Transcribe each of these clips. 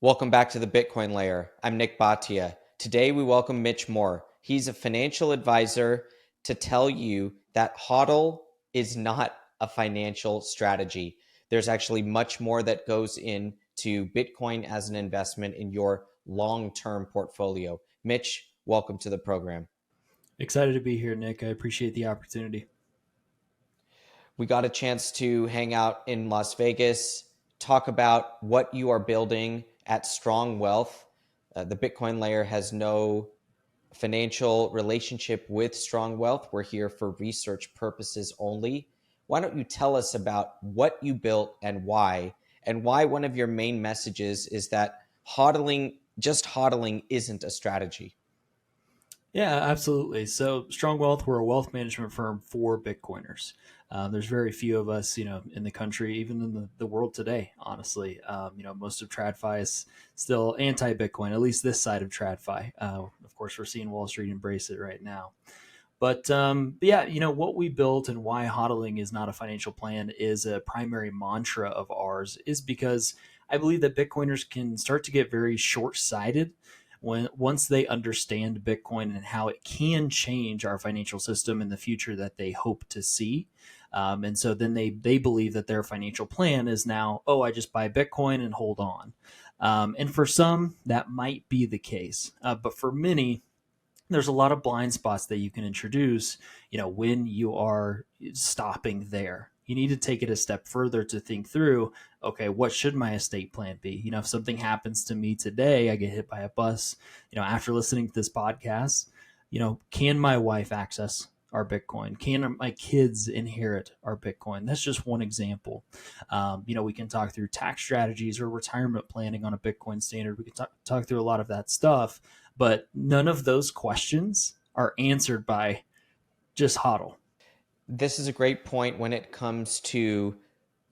Welcome back to the Bitcoin Layer. I'm Nick Bhatia. Today we welcome Mitch Moore. He's a financial advisor to tell you that HODL is not a financial strategy. There's actually much more that goes into Bitcoin as an investment in your long-term portfolio. Mitch, welcome to the program. Excited to be here, Nick. I appreciate the opportunity. We got a chance to hang out in Las Vegas, talk about what you are building at Strong Wealth. The Bitcoin Layer has no financial relationship with Strong Wealth. We're here for research purposes only. Why don't you tell us about what you built and why one of your main messages is that just hodling isn't a strategy? Yeah, absolutely. So, Strong Wealth, we're a wealth management firm for Bitcoiners. There's very few of us, in the country, even in the world today, honestly. Most of TradFi is still anti-Bitcoin, at least this side of TradFi. Of course, we're seeing Wall Street embrace it right now. But yeah, what we built and why hodling is not a financial plan is a primary mantra of ours, is because I believe that Bitcoiners can start to get very short-sighted once they understand Bitcoin and how it can change our financial system in the future that they hope to see. And so then they believe that their financial plan is now, oh, I just buy Bitcoin and hold on. And for some, that might be the case. But for many, there's a lot of blind spots that you can introduce, when you are stopping there. You need to take it a step further to think through, okay, what should my estate plan be? If something happens to me today, I get hit by a bus, after listening to this podcast, can my wife access our Bitcoin? Can my kids inherit our Bitcoin? That's just one example. We can talk through tax strategies or retirement planning on a Bitcoin standard. We can talk through a lot of that stuff, but none of those questions are answered by just HODL. This is a great point when it comes to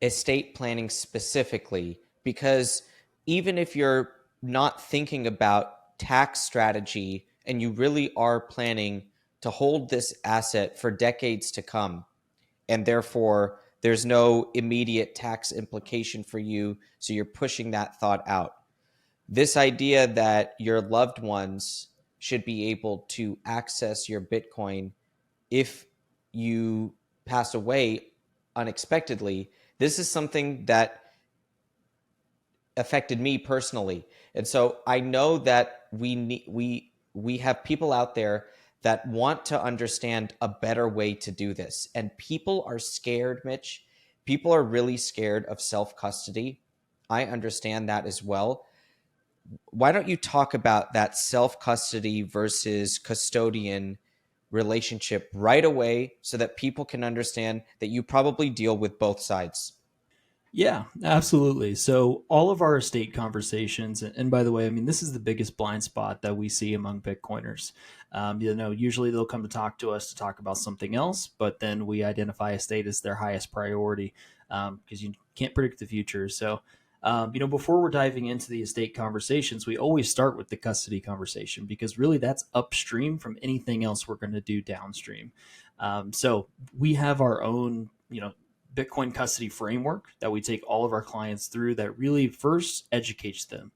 estate planning specifically, because even if you're not thinking about tax strategy and you really are planning to hold this asset for decades to come, and therefore there's no immediate tax implication for you, so you're pushing that thought out. This idea that your loved ones should be able to access your Bitcoin if you pass away unexpectedly, this is something that affected me personally. And so I know that we have people out there that want to understand a better way to do this. And people are scared, Mitch. People are really scared of self-custody. I understand that as well. Why don't you talk about that self-custody versus custodian relationship right away so that people can understand that you probably deal with both sides? Yeah, absolutely. So all of our estate conversations, and by the way, I mean, this is the biggest blind spot that we see among Bitcoiners. Usually they'll come to talk to us to talk about something else, but then we identify estate as their highest priority because you can't predict the future. So, before we're diving into the estate conversations, we always start with the custody conversation because really that's upstream from anything else we're going to do downstream. So we have our own, Bitcoin custody framework that we take all of our clients through that really first educates them.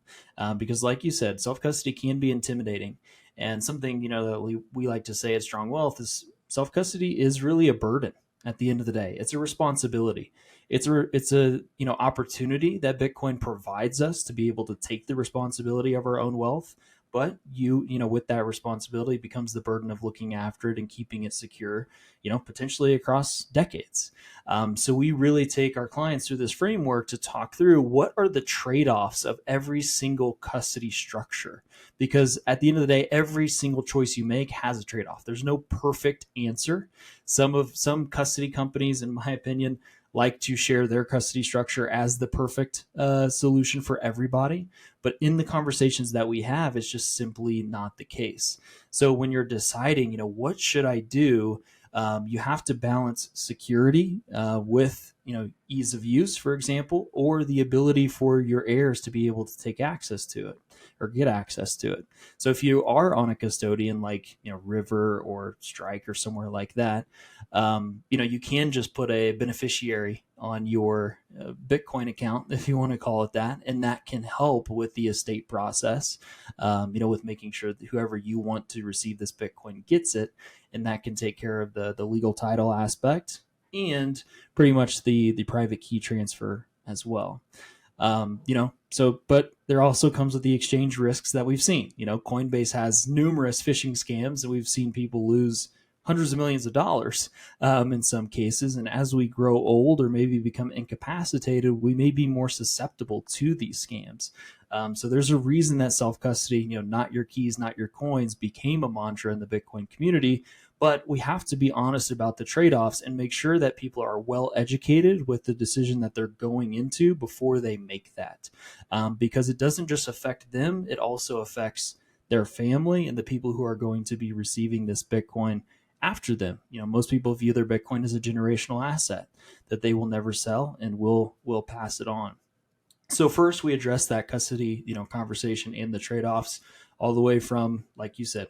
Because like you said, self-custody can be intimidating. And something, that we like to say at Strong Wealth is self-custody is really a burden at the end of the day. It's a responsibility. It's a opportunity that Bitcoin provides us to be able to take the responsibility of our own wealth. But with that responsibility becomes the burden of looking after it and keeping it secure, potentially across decades. So we really take our clients through this framework to talk through what are the trade-offs of every single custody structure. Because at the end of the day, every single choice you make has a trade-off. There's no perfect answer. Some custody companies, in my opinion, like to share their custody structure as the perfect solution for everybody. But in the conversations that we have, it's just simply not the case. So when you're deciding, what should I do? You have to balance security with ease of use, for example, or the ability for your heirs to be able to take access to it or get access to it. So if you are on a custodian like River or Strike or somewhere like that, you can just put a beneficiary on your Bitcoin account, if you want to call it that, and that can help with the estate process. With making sure that whoever you want to receive this Bitcoin gets it, and that can take care of the legal title aspect and pretty much the private key transfer as well. But there also comes with the exchange risks that we've seen. Coinbase has numerous phishing scams, and we've seen people lose hundreds of millions of dollars in some cases. And as we grow old or maybe become incapacitated, we may be more susceptible to these scams. So there's a reason that self-custody, not your keys, not your coins, became a mantra in the Bitcoin community. But we have to be honest about the trade-offs and make sure that people are well educated with the decision that they're going into before they make that. Because it doesn't just affect them, it also affects their family and the people who are going to be receiving this Bitcoin after them. Most people view their Bitcoin as a generational asset that they will never sell and will pass it on. So first we address that custody, conversation and the trade-offs all the way from, like you said,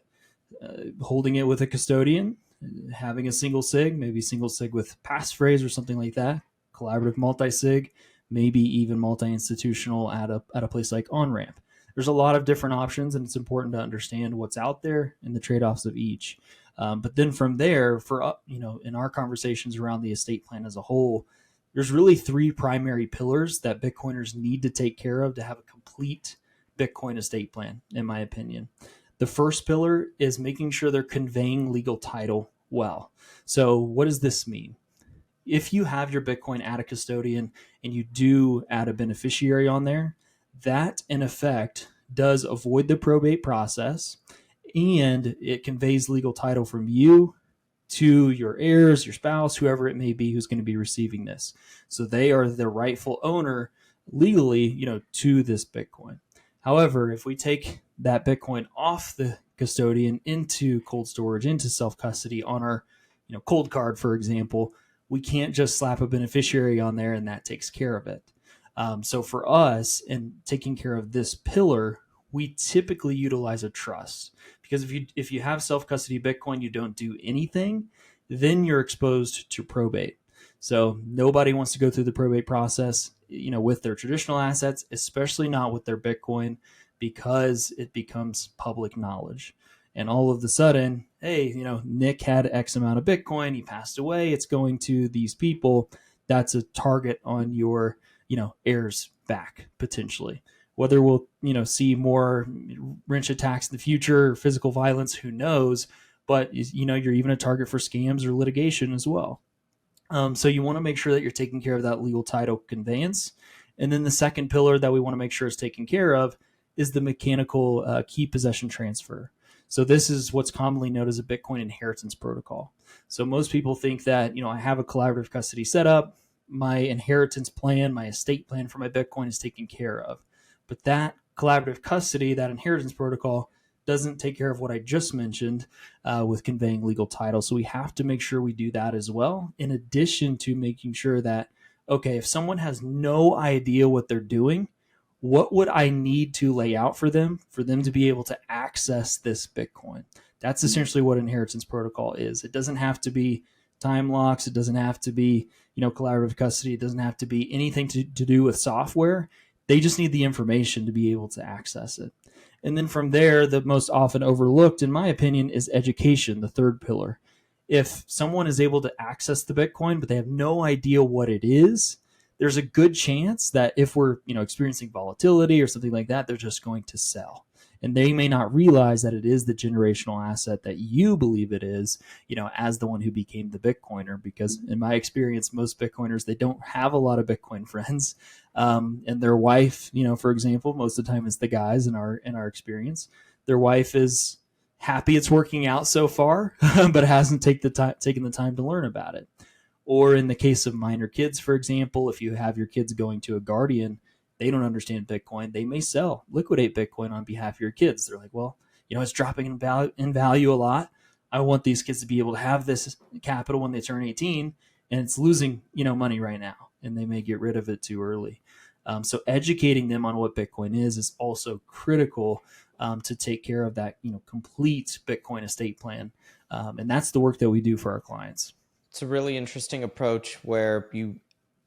holding it with a custodian, having a single sig, maybe single sig with passphrase or something like that, collaborative multi-sig, maybe even multi-institutional at a place like OnRamp. There's a lot of different options, and it's important to understand what's out there and the trade-offs of each. But then from there, in our conversations around the estate plan as a whole, there's really three primary pillars that Bitcoiners need to take care of to have a complete Bitcoin estate plan, in my opinion. The first pillar is making sure they're conveying legal title well. So what does this mean? If you have your Bitcoin at a custodian and you do add a beneficiary on there, that in effect does avoid the probate process, and it conveys legal title from you to your heirs, your spouse, whoever it may be who's going to be receiving this. So they are the rightful owner legally, to this Bitcoin. However, if we take that Bitcoin off the custodian into cold storage, into self-custody on our, cold card, for example, we can't just slap a beneficiary on there and that takes care of it. So for us, in taking care of this pillar, we typically utilize a trust, because if you have self-custody Bitcoin, you don't do anything, then you're exposed to probate. So nobody wants to go through the probate process, with their traditional assets, especially not with their Bitcoin, because it becomes public knowledge. And all of a sudden, hey, Nick had X amount of Bitcoin, he passed away, it's going to these people. That's a target on your, heirs back potentially. Whether we'll, see more wrench attacks in the future, physical violence, who knows? But, you're even a target for scams or litigation as well. So you want to make sure that you're taking care of that legal title conveyance. And then the second pillar that we want to make sure is taken care of is the mechanical key possession transfer. So this is what's commonly known as a Bitcoin inheritance protocol. So most people think that, I have a collaborative custody setup, my inheritance plan, my estate plan for my Bitcoin is taken care of. But that collaborative custody, that inheritance protocol, doesn't take care of what I just mentioned with conveying legal title. So we have to make sure we do that as well, in addition to making sure that, okay, if someone has no idea what they're doing, what would I need to lay out for them to be able to access this Bitcoin? That's essentially what inheritance protocol is. It doesn't have to be time locks. It doesn't have to be, collaborative custody. It doesn't have to be anything to do with software. They just need the information to be able to access it. And then from there, the most often overlooked, in my opinion, is education, the third pillar. If someone is able to access the Bitcoin, but they have no idea what it is, there's a good chance that if we're, experiencing volatility or something like that, they're just going to sell. And they may not realize that it is the generational asset that you believe it is, as the one who became the Bitcoiner. Because in my experience, most Bitcoiners, they don't have a lot of Bitcoin friends. And their wife, for example, most of the time it's the guys in our experience. Their wife is happy it's working out so far, but hasn't taken the time to learn about it. Or in the case of minor kids, for example, if you have your kids going to a guardian, they don't understand Bitcoin, they may liquidate Bitcoin on behalf of your kids. They're like, well, it's dropping in value a lot. I want these kids to be able to have this capital when they turn 18, and it's losing, money right now, and they may get rid of it too early. So educating them on what Bitcoin is also critical to take care of that, complete Bitcoin estate plan. And that's the work that we do for our clients. It's a really interesting approach where you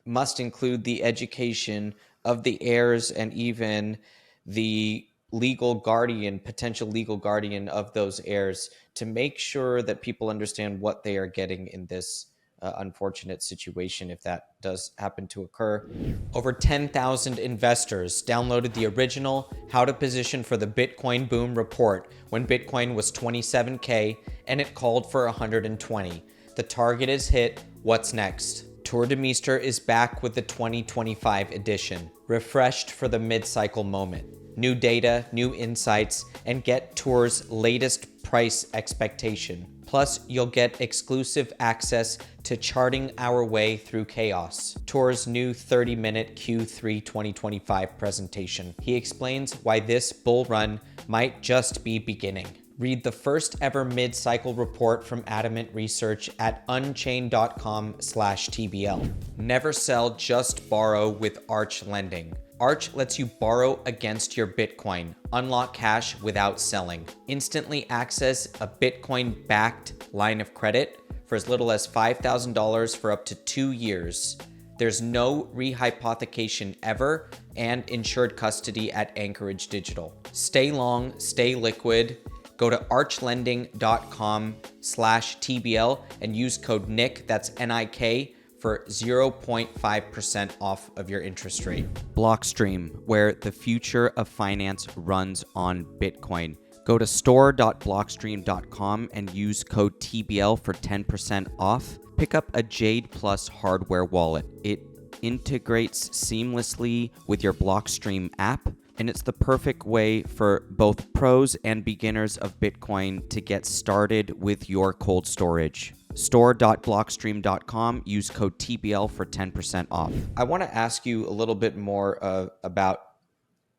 must include the education of the heirs and even the potential legal guardian of those heirs, to make sure that people understand what they are getting in this unfortunate situation if that does happen to occur. Over 10,000 investors downloaded the original How to Position for the Bitcoin Boom report when Bitcoin was 27K and it called for 120. The target is hit. What's next? Tour de Meester is back with the 2025 edition, refreshed for the mid-cycle moment. New data, new insights, and get Tour's latest price expectation. Plus, you'll get exclusive access to charting our way through chaos. Tour's new 30-minute Q3 2025 presentation. He explains why this bull run might just be beginning. Read the first ever mid-cycle report from Adamant Research at unchained.com/TBL. Never sell, just borrow with Arch Lending. Arch lets you borrow against your Bitcoin, unlock cash without selling, instantly access a Bitcoin-backed line of credit for as little as $5,000 for up to 2 years. There's no rehypothecation ever, and insured custody at Anchorage Digital. Stay long, stay liquid. Go to archlending.com/TBL and use code NIK, that's NIK, for 0.5% off of your interest rate. Blockstream, where the future of finance runs on Bitcoin. Go to store.blockstream.com and use code TBL for 10% off. Pick up a Jade Plus hardware wallet. It integrates seamlessly with your Blockstream app, and it's the perfect way for both pros and beginners of Bitcoin to get started with your cold storage. Store.blockstream.com, use code TBL for 10% off. I want to ask you a little bit more about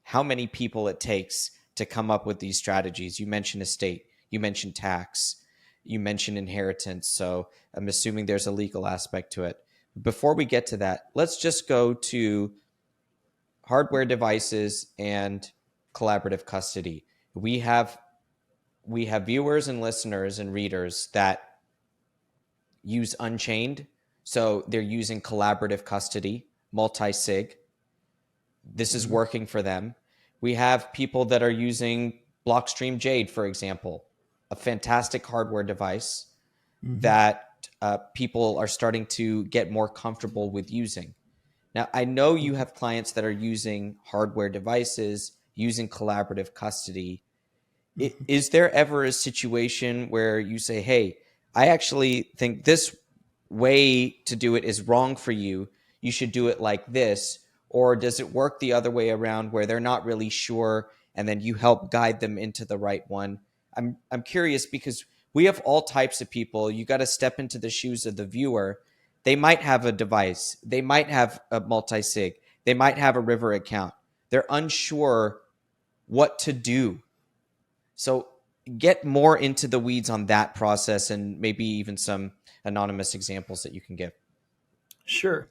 how many people it takes to come up with these strategies. You mentioned estate, you mentioned tax, you mentioned inheritance, so I'm assuming there's a legal aspect to it. Before we get to that, let's just go to hardware devices and collaborative custody. We have viewers and listeners and readers that use Unchained, so they're using collaborative custody, multi-sig. This is working for them. We have people that are using Blockstream Jade, for example, a fantastic hardware device that people are starting to get more comfortable with using. Now, I know you have clients that are using hardware devices, using collaborative custody. Is there ever a situation where you say, hey, I actually think this way to do it is wrong for you. You should do it like this. Or does it work the other way around where they're not really sure and then you help guide them into the right one? I'm curious because we have all types of people. You got to step into the shoes of the viewer. They might have a device. They might have a multi-sig. They might have a River account. They're unsure what to do. So get more into the weeds on that process and maybe even some anonymous examples that you can give. Sure.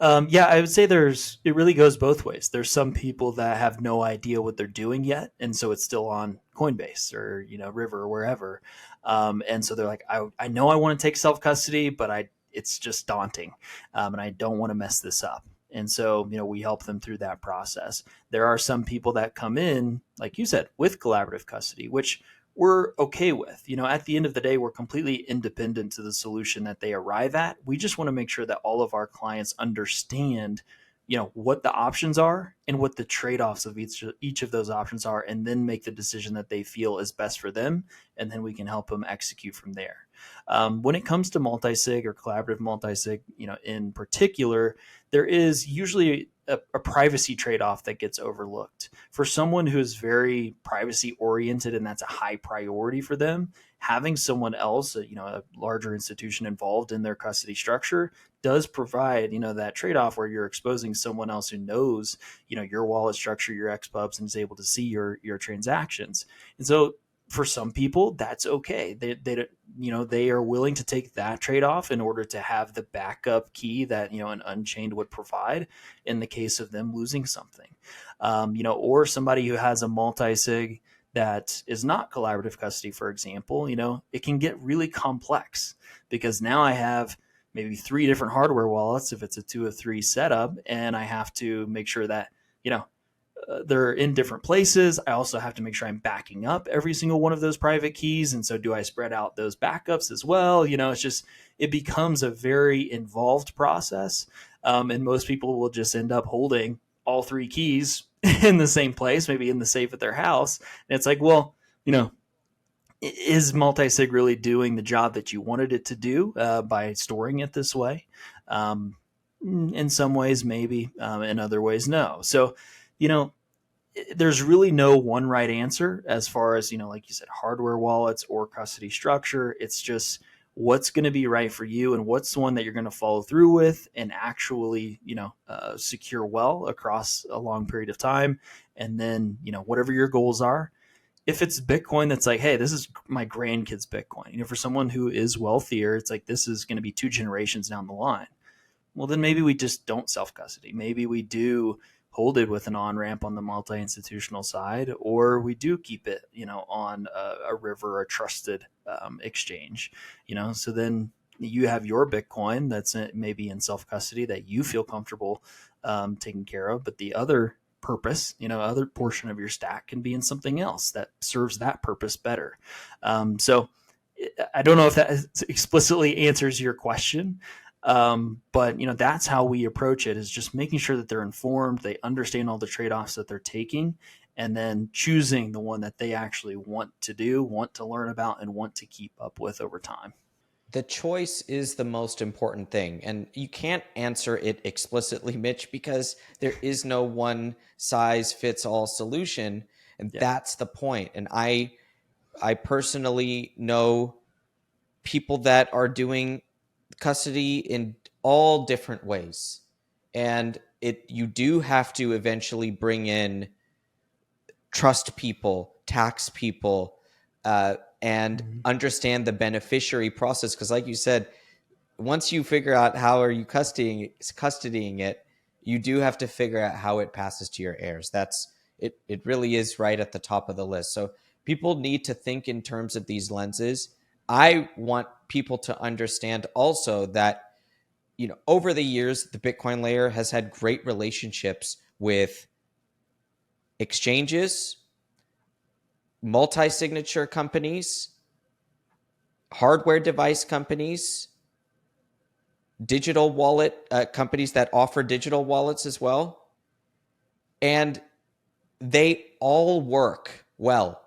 Yeah, I would say it really goes both ways. There's some people that have no idea what they're doing yet. And so it's still on Coinbase or, River or wherever. And so they're like, I know I want to take self-custody, but it's just daunting. And I don't want to mess this up. And so, we help them through that process. There are some people that come in, like you said, with collaborative custody, which we're okay with. At the end of the day, we're completely independent to the solution that they arrive at. We just want to make sure that all of our clients understand, what the options are and what the trade-offs of each of those options are, and then make the decision that they feel is best for them. And then we can help them execute from there. When it comes to multi-sig or collaborative multi-sig, in particular, there is usually a privacy trade-off that gets overlooked. For someone who is very privacy oriented and that's a high priority for them, having someone else, a larger institution involved in their custody structure does provide, that trade-off where you're exposing someone else who knows, your wallet structure, your XPubs, and is able to see your transactions. And so for some people, that's okay. They are willing to take that trade off in order to have the backup key that an Unchained would provide in the case of them losing something. Or somebody who has a multi-sig that is not collaborative custody, for example, it can get really complex because now I have maybe 3 different hardware wallets if it's a 2 of 3 setup, and I have to make sure that they're in different places. I also have to make sure I'm backing up every single one of those private keys. And so do I spread out those backups as well? It becomes a very involved process. And most people will just end up holding all 3 keys in the same place, maybe in the safe at their house. And it's like, well, is multi-sig really doing the job that you wanted it to do by storing it this way? In some ways, maybe. In other ways, no. So, there's really no one right answer as far as, like you said, hardware wallets or custody structure. It's just what's going to be right for you and what's the one that you're going to follow through with and actually, secure well across a long period of time. And then, whatever your goals are, if it's Bitcoin that's like, hey, this is my grandkids' Bitcoin, for someone who is wealthier, it's like, this is going to be 2 generations down the line. Well, then maybe we just don't self-custody. Maybe we do hold it with an on-ramp on the multi-institutional side, or we do keep it, on a river or trusted exchange, so then you have your Bitcoin that's maybe in self-custody that you feel comfortable taking care of, but the other purpose, other portion of your stack can be in something else that serves that purpose better. So I don't know if that explicitly answers your question. But that's how we approach it, is just making sure that they're informed, they understand all the trade-offs that they're taking, and then choosing the one that they actually want to do, want to learn about, and want to keep up with over time. The choice is the most important thing. And you can't answer it explicitly, Mitch, because there is no one size fits all solution. And that's the point. And I personally know people that are doing custody in all different ways. And you do have to eventually bring in trust people, tax people, and understand the beneficiary process. Because like you said, once you figure out how are you custodying it, you do have to figure out how it passes to your heirs. It really is right at the top of the list. So people need to think in terms of these lenses. I want people to understand also that, over the years, the Bitcoin layer has had great relationships with exchanges, multi-signature companies, hardware device companies, digital wallet companies that offer digital wallets as well. And they all work well.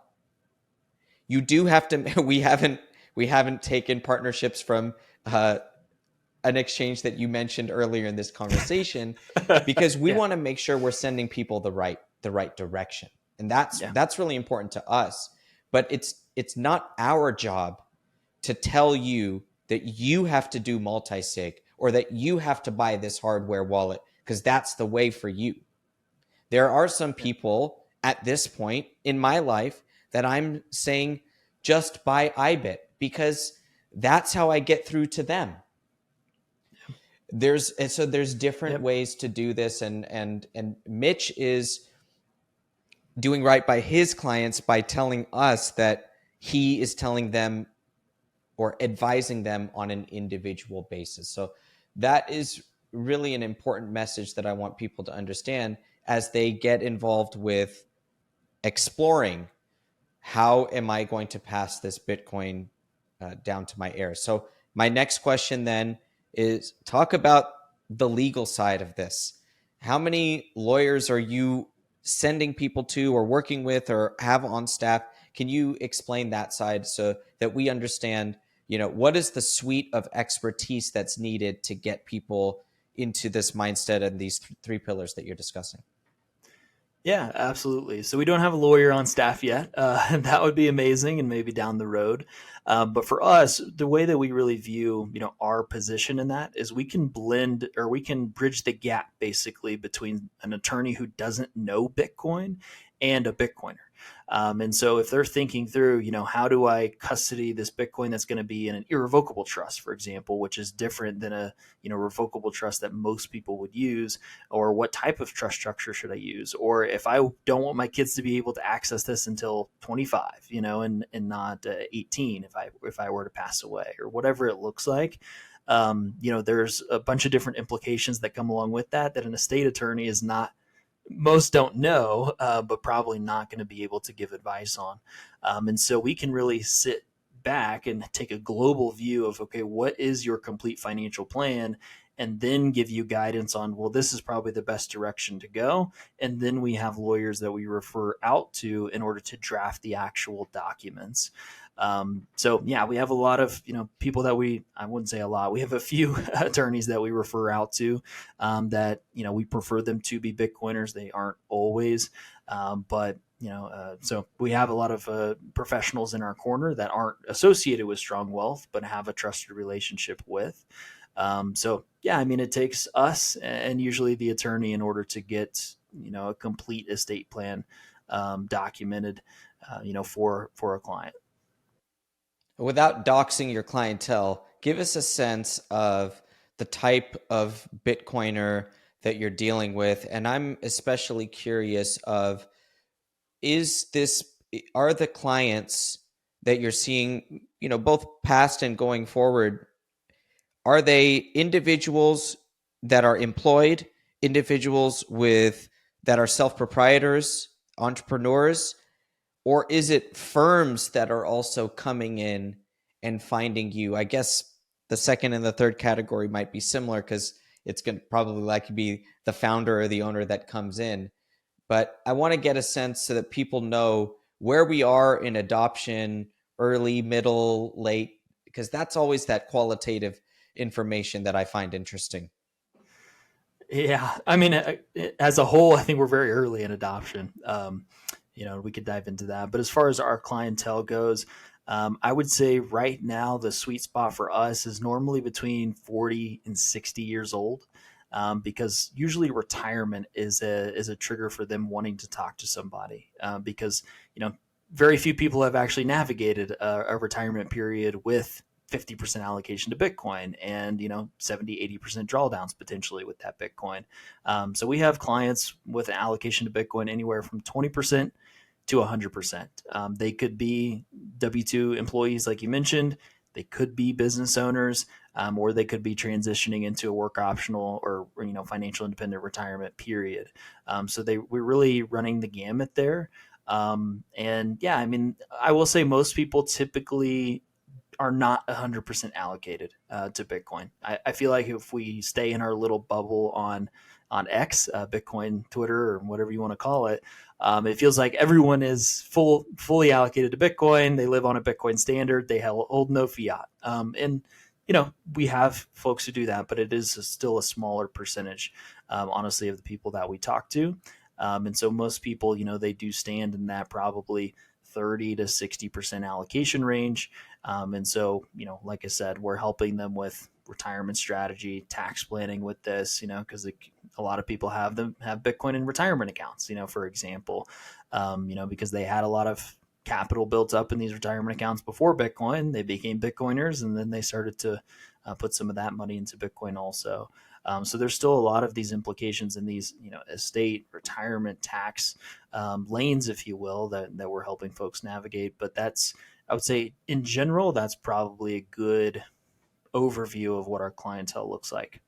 You do have to, we haven't taken partnerships from an exchange that you mentioned earlier in this conversation, because we want to make sure we're sending people the right direction. And that's really important to us. But it's not our job to tell you that you have to do multi-sig or that you have to buy this hardware wallet because that's the way for you. There are some people at this point in my life that I'm saying just buy IBIT because that's how I get through to them. There's different ways to do this, and Mitch is doing right by his clients by telling us that he is telling them or advising them on an individual basis. So that is really an important message that I want people to understand as they get involved with exploring how am I going to pass this Bitcoin down to my heirs. So my next question then is talk about the legal side of this. How many lawyers are you sending people to or working with or have on staff? Can you explain that side so that we understand, what is the suite of expertise that's needed to get people into this mindset and these 3 pillars that you're discussing? Yeah, absolutely. So we don't have a lawyer on staff yet. That would be amazing, and maybe down the road. But for us, the way that we really view, our position in that is we can blend, or we can bridge the gap basically between an attorney who doesn't know Bitcoin and a Bitcoiner. And so if they're thinking through, how do I custody this Bitcoin that's going to be in an irrevocable trust, for example, which is different than a, revocable trust that most people would use, or what type of trust structure should I use? Or if I don't want my kids to be able to access this until 25, and not 18 if I were to pass away, or whatever it looks like. There's a bunch of different implications that come along with that an estate attorney is not, most don't know, but probably not going to be able to give advice on. And so we can really sit back and take a global view of, okay, what is your complete financial plan? And then give you guidance on, well, this is probably the best direction to go. And then we have lawyers that we refer out to in order to draft the actual documents. So yeah, we have a lot of, people that I wouldn't say a lot, we have a few attorneys that we refer out to, that, we prefer them to be Bitcoiners. They aren't always, but so we have a lot of professionals in our corner that aren't associated with Strong Wealth, but have a trusted relationship with. So yeah, I mean, it takes us and usually the attorney in order to get, a complete estate plan, documented, for a client. Without doxing your clientele, give us a sense of the type of Bitcoiner that you're dealing with. And I'm especially curious of, are the clients that you're seeing, both past and going forward, are they individuals that are employed, individuals that are self-proprietors, entrepreneurs, or is it firms that are also coming in and finding you? I guess the second and the third category might be similar because it's going to probably likely be the founder or the owner that comes in. But I want to get a sense so that people know where we are in adoption, early, middle, late, because that's always that qualitative information that I find interesting. Yeah, I mean, as a whole, I think we're very early in adoption. We could dive into that. But as far as our clientele goes, I would say right now the sweet spot for us is normally between 40 and 60 years old, because usually retirement is a trigger for them wanting to talk to somebody, because very few people have actually navigated a retirement period with 50% allocation to Bitcoin and 70-80% drawdowns potentially with that Bitcoin. So we have clients with an allocation to Bitcoin anywhere from 20% to 100%. They could be W2 employees like you mentioned, they could be business owners, or they could be transitioning into a work optional or financial independent retirement period. So we're really running the gamut there. And yeah, I mean, I will say most people typically are not 100% allocated to Bitcoin. I feel like if we stay in our little bubble on X, Bitcoin, Twitter, or whatever you want to call it, it feels like everyone is fully allocated to Bitcoin. They live on a Bitcoin standard. They hold no fiat. And we have folks who do that, but it is still a smaller percentage, honestly, of the people that we talk to. And so most people, they do stand in that probably 30 to 60% allocation range. And so, like I said, we're helping them with retirement strategy, tax planning with this, because a lot of people have Bitcoin in retirement accounts, for example, because they had a lot of capital built up in these retirement accounts before Bitcoin. They became Bitcoiners, and then they started to put some of that money into Bitcoin also. So there's still a lot of these implications in these, estate, retirement, tax lanes, if you will, that we're helping folks navigate. But I would say in general, that's probably a good overview of what our clientele looks like.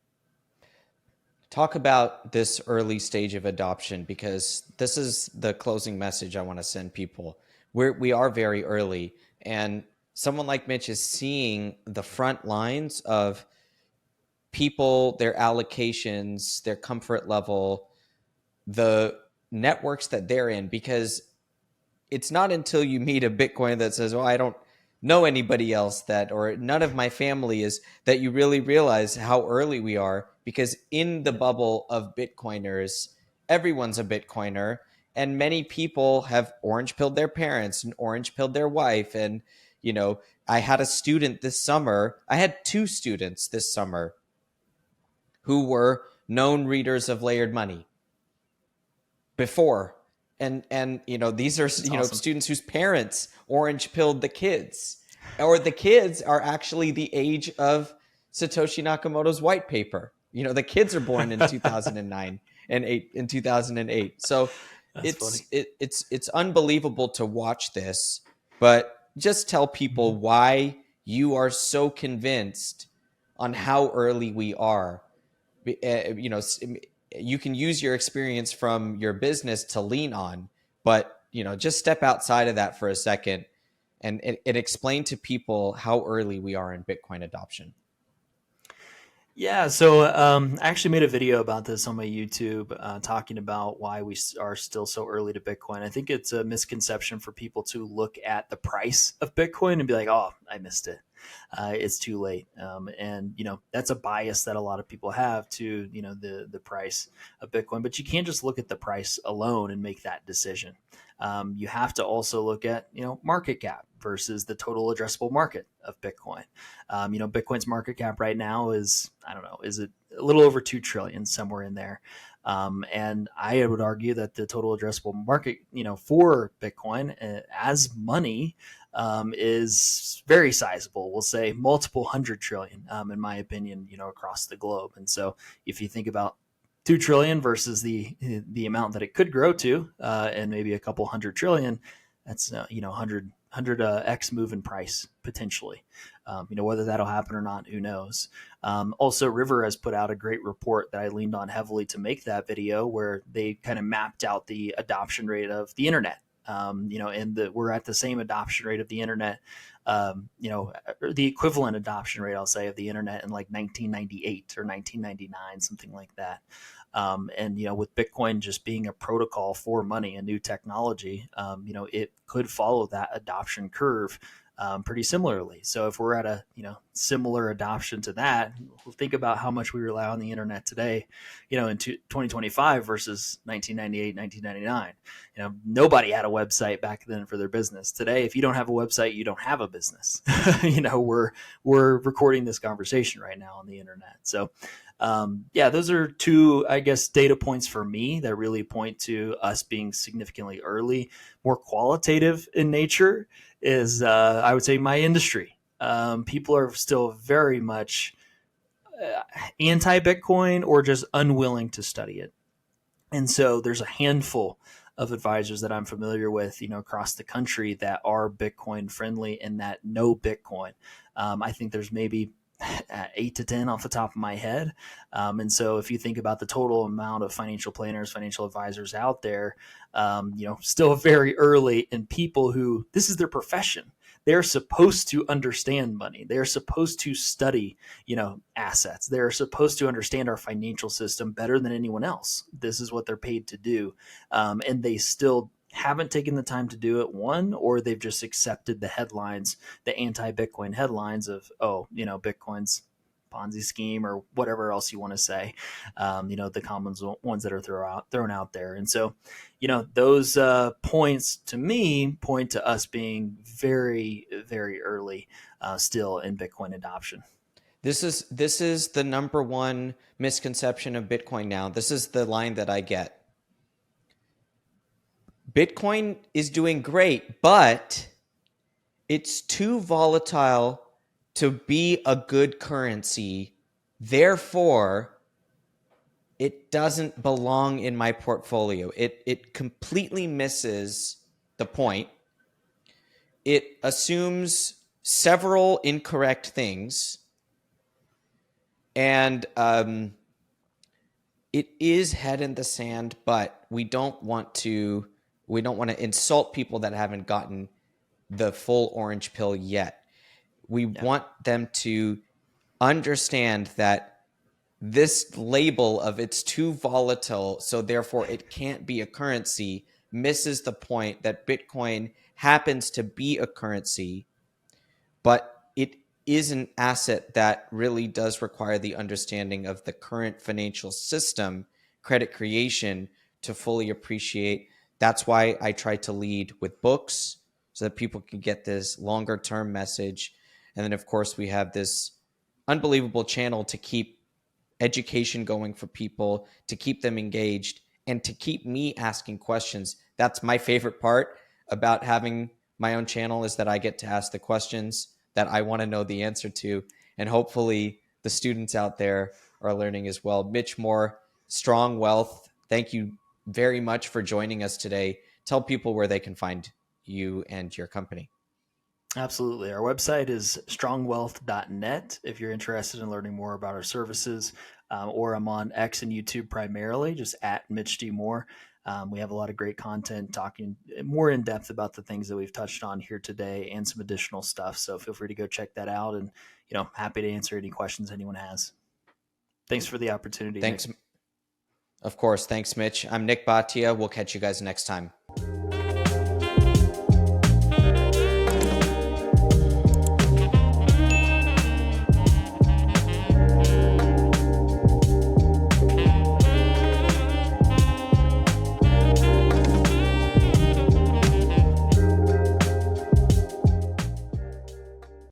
Talk about this early stage of adoption, because this is the closing message I want to send people. We are very early, and someone like Mitch is seeing the front lines of people, their allocations, their comfort level, the networks that they're in, because it's not until you meet a Bitcoiner that says, "Oh, I don't know anybody else that, or none of my family is," that you really realize how early we are. Because in the bubble of Bitcoiners, everyone's a Bitcoiner, and many people have orange pilled their parents and orange pilled their wife. And, I had a student this summer. I had two students this summer who were known readers of Layered Money before. And these are That's awesome. students whose parents orange pilled the kids, or the kids are actually the age of Satoshi Nakamoto's white paper. The kids are born in 2009 and 8 in 2008. So That's funny. it's unbelievable to watch this, but just tell Mhm. people why you are so convinced on how early we are. You can use your experience from your business to lean on, but just step outside of that for a second and explain to people how early we are in Bitcoin adoption. Yeah, so I actually made a video about this on my YouTube, talking about why we are still so early to Bitcoin. I think it's a misconception for people to look at the price of Bitcoin and be like, "Oh, I missed it. It's too late." And that's a bias that a lot of people have to the price of Bitcoin. But you can't just look at the price alone and make that decision. You have to also look at market cap versus the total addressable market of Bitcoin. Bitcoin's market cap right now is, I don't know, is it a little over 2 trillion, somewhere in there. And I would argue that the total addressable market, for Bitcoin as money, is very sizable. We'll say multiple 100 trillion, in my opinion, across the globe. And so if you think about 2 trillion versus the amount that it could grow to, and maybe a couple 100 trillion, that's 100 x move in price potentially. Whether that'll happen or not, who knows. Also, River has put out a great report that I leaned on heavily to make that video, where they kind of mapped out the adoption rate of the internet. And we're at the same adoption rate of the internet, the equivalent adoption rate, I'll say, of the internet in like 1998 or 1999, something like that. And with Bitcoin just being a protocol for money, a new technology, it could follow that adoption curve pretty similarly. So if we're at a similar adoption to that, we'll think about how much we rely on the internet today, in 2025 versus 1998, 1999. Nobody had a website back then for their business. Today, if you don't have a website, you don't have a business. We're recording this conversation right now on the internet. So yeah, those are two, I guess, data points for me that really point to us being significantly early. More qualitative in nature is, I would say, my industry. People are still very much anti-Bitcoin or just unwilling to study it. And so there's a handful of advisors that I'm familiar with, across the country that are Bitcoin friendly and that know Bitcoin. I think there's maybe 8 to 10 off the top of my head. And so if you think about the total amount of financial planners, financial advisors out there, still very early, and people who this is their profession. They're supposed to understand money. They're supposed to study, assets. They're supposed to understand our financial system better than anyone else. This is what they're paid to do. And they still haven't taken the time to do it, one, or they've just accepted the headlines, the anti-Bitcoin headlines of, Bitcoin's Ponzi scheme or whatever else you want to say, the common ones that are thrown out there. And so, those points to me point to us being very, very early still in Bitcoin adoption. This is the number one misconception of Bitcoin now. This is the line that I get. Bitcoin is doing great, but it's too volatile to be a good currency. Therefore, it doesn't belong in my portfolio. It completely misses the point. It assumes several incorrect things, and it is head in the sand. But we don't want to insult people that haven't gotten the full orange pill yet. We want them to understand that this label of it's too volatile, so therefore it can't be a currency, misses the point that Bitcoin happens to be a currency, but it is an asset that really does require the understanding of the current financial system, credit creation, to fully appreciate. That's why I try to lead with books so that people can get this longer term message. And then, of course, we have this unbelievable channel to keep education going for people, to keep them engaged, and to keep me asking questions that's my favorite part about having my own channel, is that I get to ask the questions that I want to know the answer to. And hopefully the students out there are learning as well. Mitch Moore, Strong Wealth, thank you very much for joining us today. Tell people where they can find you and your company. Absolutely. Our website is strongwealth.net if you're interested in learning more about our services, or I'm on X and YouTube primarily, just at Mitch D. Moore. We have a lot of great content talking more in depth about the things that we've touched on here today and some additional stuff. So feel free to go check that out, and happy to answer any questions anyone has. Thanks for the opportunity. Thanks. Nick. Of course. Thanks, Mitch. I'm Nick Bhatia. We'll catch you guys next time.